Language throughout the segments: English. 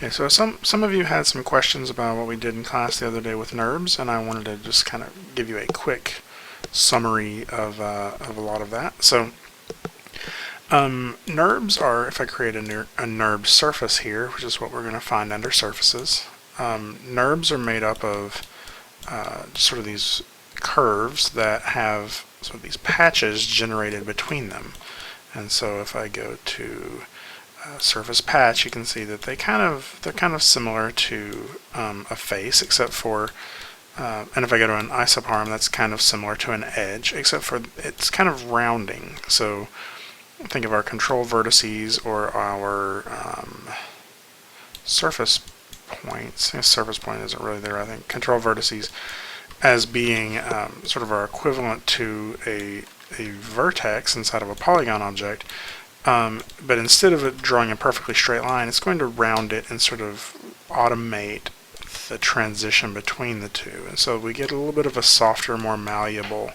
Okay, so some of you had some questions about what we did in class the other day with Nurbs, and I wanted to just kind of give you a quick summary of a lot of that. So Nurbs are, if I create a Nurb surface here, which is what we're going to find under surfaces, Nurbs are made up of just sort of these curves that have sort of these patches generated between them. And so if I go to surface patch, you can see that they're kind of similar to a face, except for and if I go to an isoparm, that's kind of similar to an edge, except for it's kind of rounding. So think of our control vertices or our surface points. Surface point isn't really there. I think control vertices as being sort of our equivalent to a vertex inside of a polygon object. But instead of it drawing a perfectly straight line, it's going to round it and sort of automate the transition between the two. And so we get a little bit of a softer, more malleable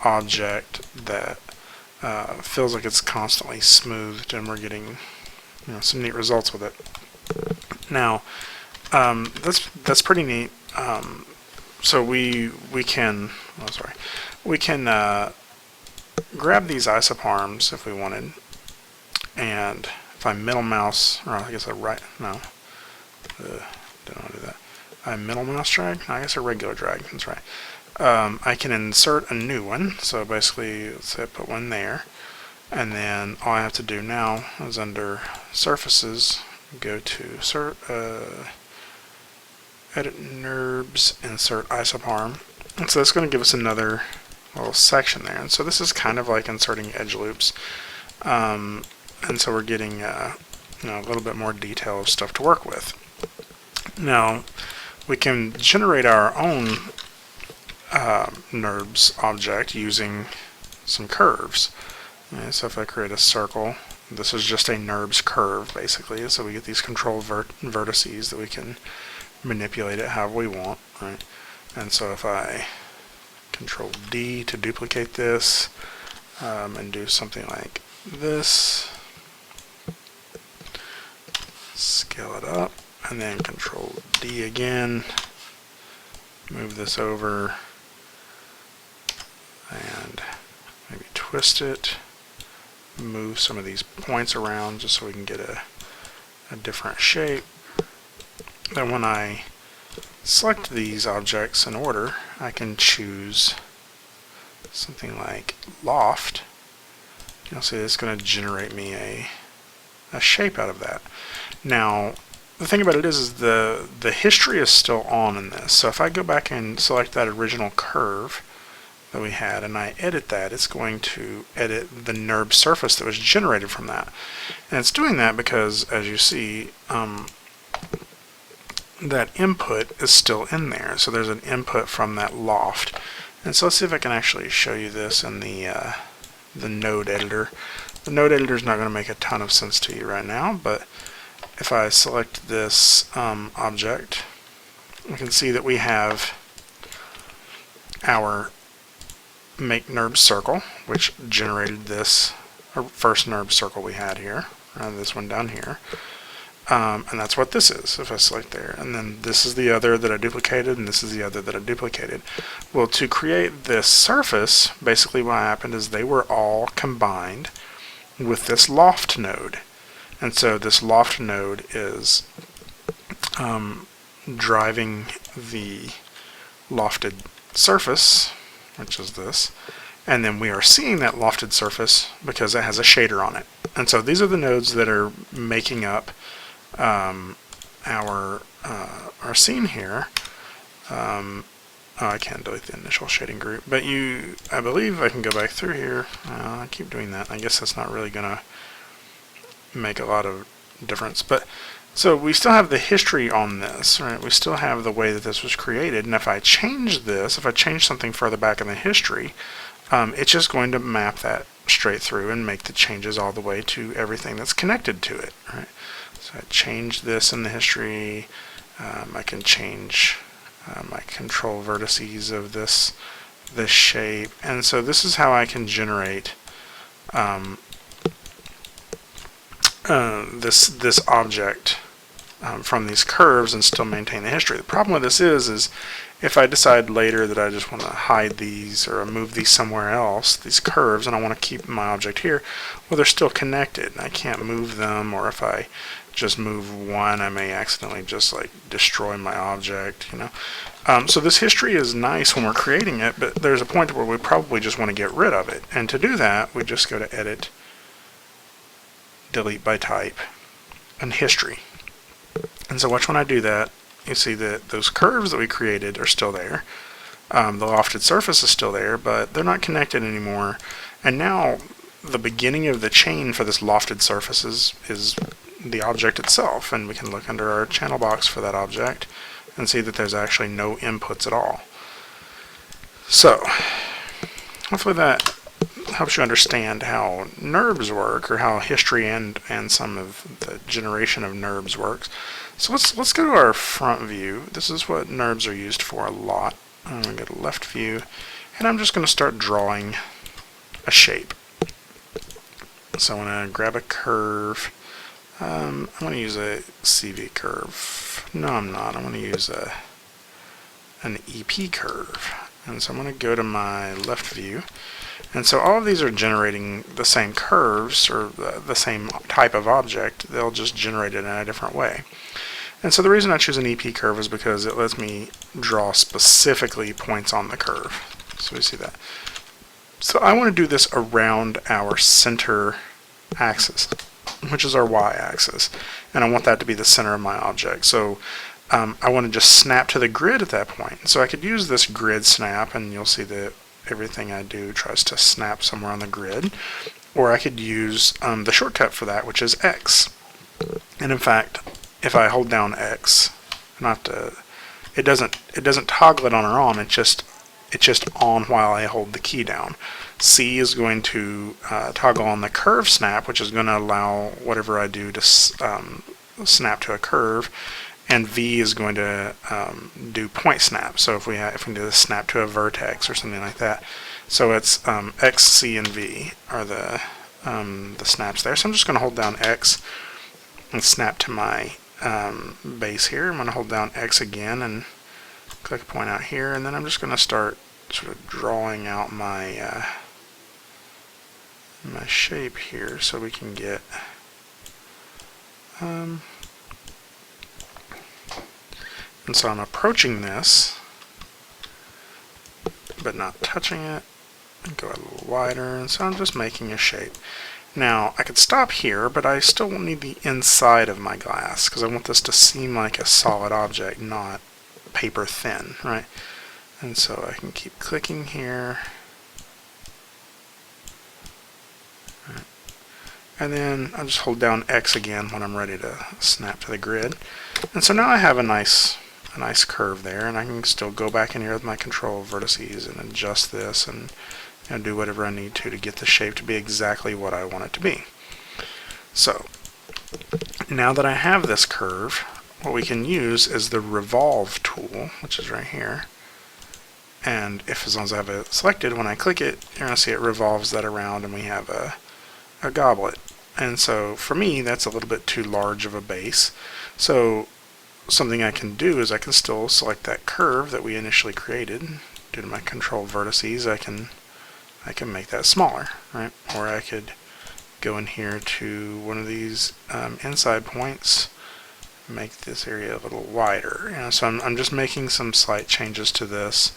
object that feels like it's constantly smoothed, and we're getting some neat results with it. Now, that's pretty neat. So we can grab these isoparms if we wanted, and if I middle mouse, or I guess I don't want to do that. I middle mouse drag? No, I guess a regular drag, that's right. I can insert a new one, so basically let's say I put one there, and then all I have to do now is under surfaces, go to edit Nurbs, insert isoparm, and so that's going to give us another little section there. And so this is kind of like inserting edge loops, and so we're getting a little bit more detail of stuff to work with. Now we can generate our own Nurbs object using some curves. So if I create a circle, this is just a Nurbs curve basically, so we get these control vertices that we can manipulate it however we want, right? And so if I Control D to duplicate this and do something like this, scale it up, and then Control D again, move this over, and maybe twist it, move some of these points around just so we can get a different shape. Then when I select these objects in order, I can choose something like loft. You'll see it's going to generate me a shape out of that. Now the thing about it is the history is still on in this. So if I go back and select that original curve that we had and I edit that, it's going to edit the Nurb surface that was generated from that. And it's doing that because, as you see, that input is still in there. So there's an input from that loft. And so let's see if I can actually show you this in the node editor. The node editor is not going to make a ton of sense to you right now, but if I select this object, we can see that we have our make Nurb circle, which generated this first Nurb circle we had here, this one down here. And that's what this is, if I select there. And then this is the other that I duplicated, and this is the other that I duplicated. Well, to create this surface, basically what happened is they were all combined with this loft node. And so this loft node is driving the lofted surface, which is this. And then we are seeing that lofted surface because it has a shader on it. And so these are the nodes that are making up our scene here. I can't delete the initial shading group, but I believe I can go back through here. I keep doing that. I guess that's not really gonna make a lot of difference, but so we still have the history on this, right? We still have the way that this was created, and if I change this, if I change something further back in the history, it's just going to map that straight through and make the changes all the way to everything that's connected to it, right? So I change this in the history. I can change my control vertices of this shape, and so this is how I can generate this object from these curves and still maintain the history. The problem with this is if I decide later that I just want to hide these or move these somewhere else, these curves, and I want to keep my object here, well, they're still connected, and I can't move them, or if I just move one, I may accidentally just like destroy my object, you know. So this history is nice when we're creating it, but there's a point where we probably just want to get rid of it. And to do that, we just go to Edit, Delete by Type, and History. And so watch when I do that, you see that those curves that we created are still there. The lofted surface is still there, but they're not connected anymore. And now the beginning of the chain for this lofted surface is the object itself, and we can look under our channel box for that object and see that there's actually no inputs at all. So hopefully that helps you understand how Nurbs work, or how history and some of the generation of Nurbs works. So let's go to our front view. This is what Nurbs are used for a lot. I'm going to go to left view, and I'm just going to start drawing a shape. So I'm going to grab a curve. I'm going to use a CV curve. No, I'm not. I'm going to use an EP curve. And so I'm going to go to my left view. And so all of these are generating the same curves, or the same type of object. They'll just generate it in a different way. And so the reason I choose an EP curve is because it lets me draw specifically points on the curve. So we see that. So I want to do this around our center axis, which is our y-axis, and I want that to be the center of my object. So I want to just snap to the grid at that point. So I could use this grid snap, and you'll see that everything I do tries to snap somewhere on the grid. Or I could use the shortcut for that, which is X. And in fact, if I hold down X, it doesn't toggle it on or on. It's just on while I hold the key down. C is going to toggle on the curve snap, which is going to allow whatever I do to snap to a curve, and V is going to do point snap. So if we do the snap to a vertex or something like that, so it's X, C, and V are the snaps there. So I'm just going to hold down X and snap to my base here. I'm going to hold down X again and click a point out here, and then I'm just going to start sort of drawing out my my shape here, so we can get and so I'm approaching this but not touching it, and go a little wider, and so I'm just making a shape. Now I could stop here, but I still need the inside of my glass because I want this to seem like a solid object, not paper thin, right? And so I can keep clicking here, and then I'll just hold down X again when I'm ready to snap to the grid. And so now I have a nice curve there, and I can still go back in here with my control vertices and adjust this and do whatever I need to get the shape to be exactly what I want it to be. So now that I have this curve, what we can use is the revolve tool, which is right here. And as long as I have it selected, when I click it, you're going to see it revolves that around, and we have a goblet. And so for me, that's a little bit too large of a base. So something I can do is I can still select that curve that we initially created. Due to my control vertices, I can make that smaller, right? Or I could go in here to one of these inside points, make this area a little wider. So I'm just making some slight changes to this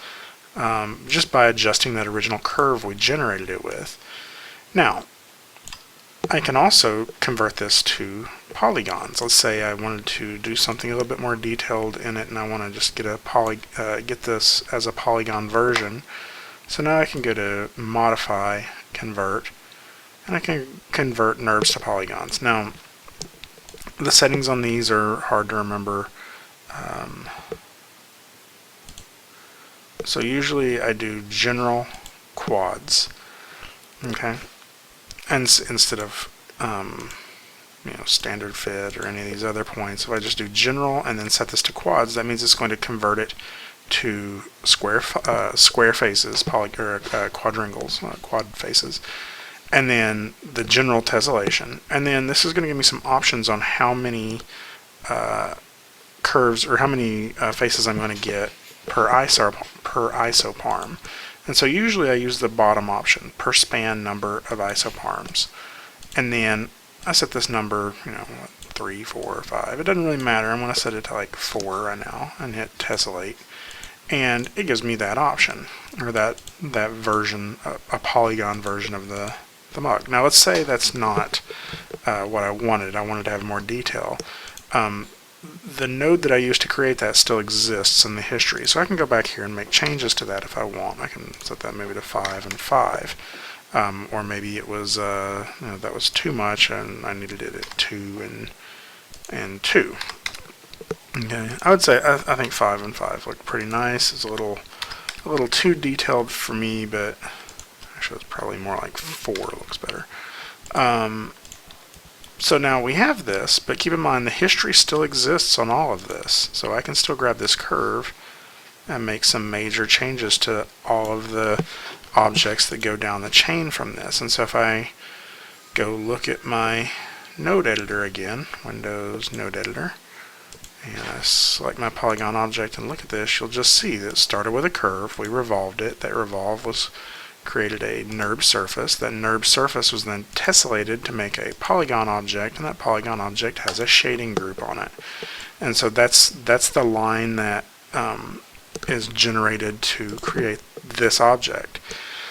just by adjusting that original curve we generated it with. Now, I can also convert this to polygons. Let's say I wanted to do something a little bit more detailed in it, and I want to just get this as a polygon version. So now I can go to Modify, Convert, and I can convert Nurbs to polygons. Now, the settings on these are hard to remember. So usually I do General Quads, okay, and instead of Standard Fit or any of these other points. If I just do General and then set this to Quads, that means it's going to convert it to square faces, quadrangles, quad faces, and then the general tessellation. And then this is going to give me some options on how many curves, or how many faces I'm going to get per isoparm. And so usually I use the bottom option, per span number of isoparms. And then I set this number, 3, 4, or 5. It doesn't really matter. I'm going to set it to like 4 right now and hit tessellate. And it gives me that option, or that version, a polygon version of the mug. Now let's say that's not what I wanted. I wanted to have more detail. The node that I used to create that still exists in the history, so I can go back here and make changes to that if I want. I can set that maybe to 5 and 5, or maybe it was that was too much and I needed it at 2 and 2. Okay, I would say I think 5 and 5 look pretty nice. It's a little too detailed for me, but actually it's probably more like 4 looks better. So now we have this, but keep in mind the history still exists on all of this. So I can still grab this curve and make some major changes to all of the objects that go down the chain from this. And so if I go look at my node editor again, Windows Node Editor, and I select my polygon object and look at this, you'll just see that it started with a curve. We revolved it. That revolve created a Nurbs surface. That Nurbs surface was then tessellated to make a polygon object, and that polygon object has a shading group on it. And so that's the line that is generated to create this object.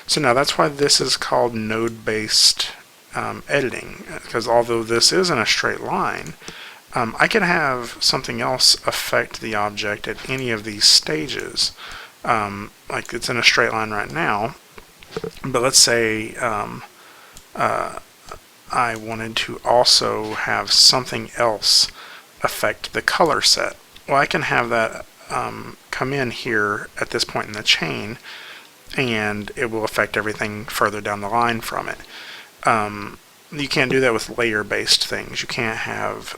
So now that's why this is called node-based editing, because although this isn't a straight line, I can have something else affect the object at any of these stages. Like it's in a straight line right now, but let's say I wanted to also have something else affect the color set. Well, I can have that come in here at this point in the chain, and it will affect everything further down the line from it. You can't do that with layer-based things. You can't have,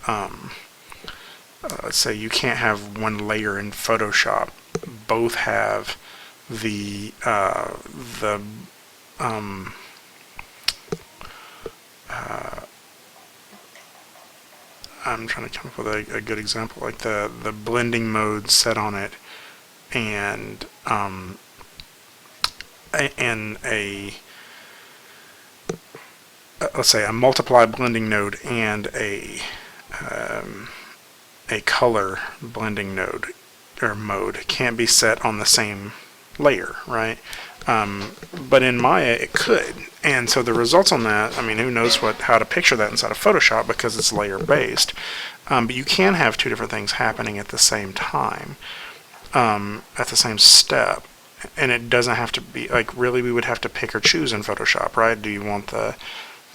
let's say you can't have one layer in Photoshop both have I'm trying to come up with a good example, like the blending mode set on it, and let's say a multiply blending node and a color blending node or mode can't be set on the same layer, right? But in Maya it could, and so the results on that, I mean, who knows how to picture that inside of Photoshop because it's layer based, but you can have two different things happening at the same time, at the same step, and it doesn't have to be like, really we would have to pick or choose in Photoshop, right? Do you want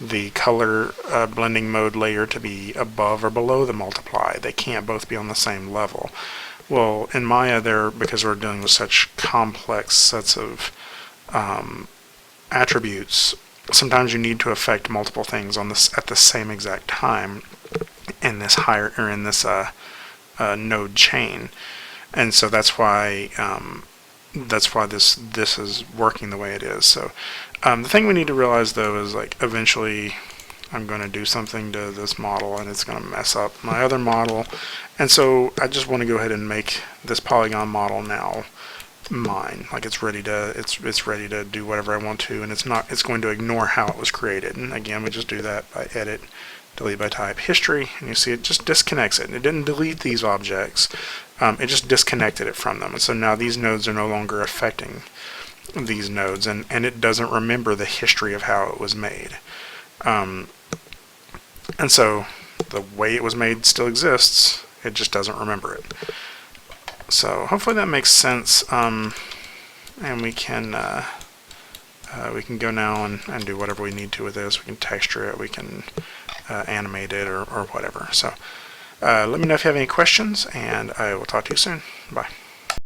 the color blending mode layer to be above or below the multiply? They can't both be on the same level. Well, in Maya, because we're dealing with such complex sets of attributes, sometimes you need to affect multiple things on this at the same exact time in this node chain, and so that's why this is working the way it is. So the thing we need to realize though is, like, eventually I'm going to do something to this model and it's going to mess up my other model, and so I just want to go ahead and make this polygon model now mine. Like, it's ready to do whatever I want to, and it's going to ignore how it was created. And again, we just do that by edit, delete by type, history, and you see it just disconnects it. And it didn't delete these objects, it just disconnected it from them. And so now these nodes are no longer affecting these nodes, and it doesn't remember the history of how it was made. And so the way it was made still exists, it just doesn't remember it. So hopefully that makes sense, and we can go now and do whatever we need to with this. We can texture it, we can animate it, or whatever. So let me know if you have any questions, and I will talk to you soon. Bye.